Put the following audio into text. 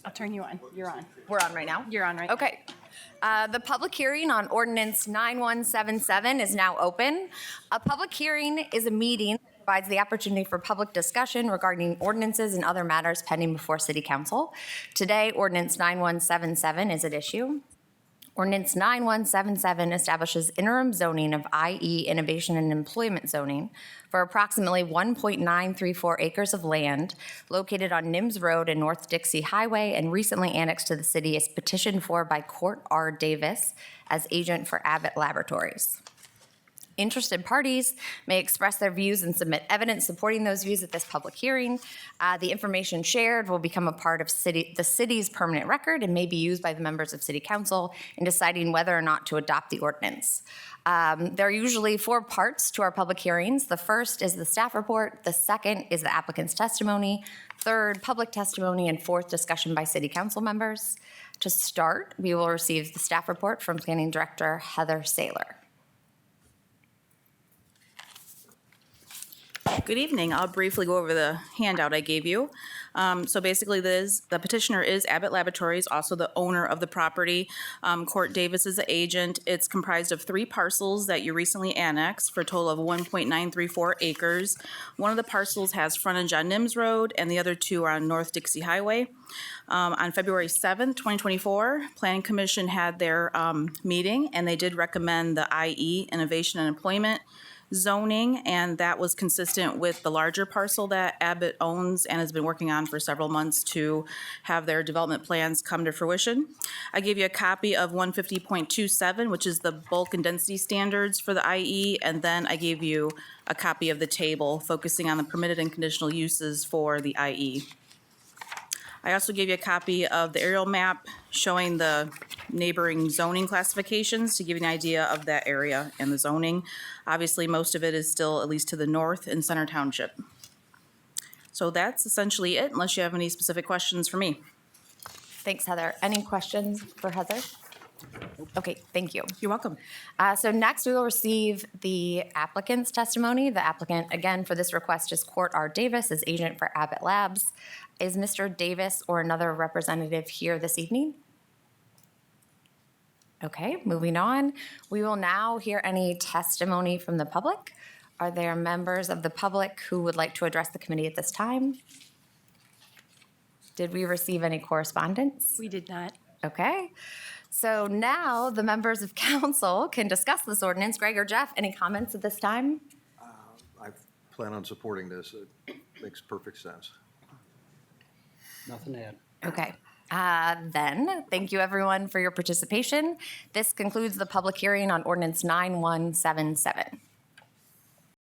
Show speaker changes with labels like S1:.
S1: I'll turn you on. You're on.
S2: We're on right now?
S1: You're on right
S2: Okay. The public hearing on Ordinance 9177 is now open. A public hearing is a meeting that provides the opportunity for public discussion regarding ordinances and other matters pending before City Council. Today, Ordinance 9177 is at issue. Ordinance 9177 establishes interim zoning of IE innovation and employment zoning for approximately 1.934 acres of land located on Nims Road and North Dixie Highway and recently annexed to the city as petitioned for by Court R. Davis as agent for Abbott Laboratories. Interested parties may express their views and submit evidence supporting those views at this public hearing. The information shared will become a part of the city's permanent record and may be used by the members of City Council in deciding whether or not to adopt the ordinance. There are usually 4 parts to our public hearings. The first is the staff report. The second is the applicant's testimony. Third, public testimony. And fourth, discussion by City Council members. To start, we will receive the staff report from Planning Director Heather Saylor.
S3: Good evening. I'll briefly go over the handout I gave you. So basically, the petitioner is Abbott Laboratories, also the owner of the property. Court Davis is the agent. It's comprised of 3 parcels that you recently annexed for a total of 1.934 acres. One of the parcels has frontage on Nims Road, and the other 2 are on North Dixie Highway. On February 7th, 2024, Planning Commission had their meeting, and they did recommend the IE, Innovation and Employment zoning, and that was consistent with the larger parcel that Abbott owns and has been working on for several months to have their development plans come to fruition. I gave you a copy of 150.27, which is the bulk and density standards for the IE, and then I gave you a copy of the table focusing on the permitted and conditional uses for the IE. I also gave you a copy of the aerial map showing the neighboring zoning classifications to give you an idea of that area and the zoning. Obviously, most of it is still at least to the north in Center Township. So that's essentially it, unless you have any specific questions for me.
S2: Thanks, Heather. Any questions for Heather? Okay, thank you.
S3: You're welcome.
S2: So next we will receive the applicant's testimony. The applicant, again, for this request is Court R. Davis as agent for Abbott Labs. Is Mr. Davis or another representative here this evening? Okay, moving on. We will now hear any testimony from the public. Are there members of the public who would like to address the committee at this time? Did we receive any correspondence?
S1: We did not.
S2: Okay. So now the members of council can discuss this ordinance. Greg or Jeff, any comments at this time?
S4: I plan on supporting this. It makes perfect sense.
S5: Nothing to add.
S2: Okay. Then, thank you everyone for your participation. This concludes the public hearing on Ordinance 9177.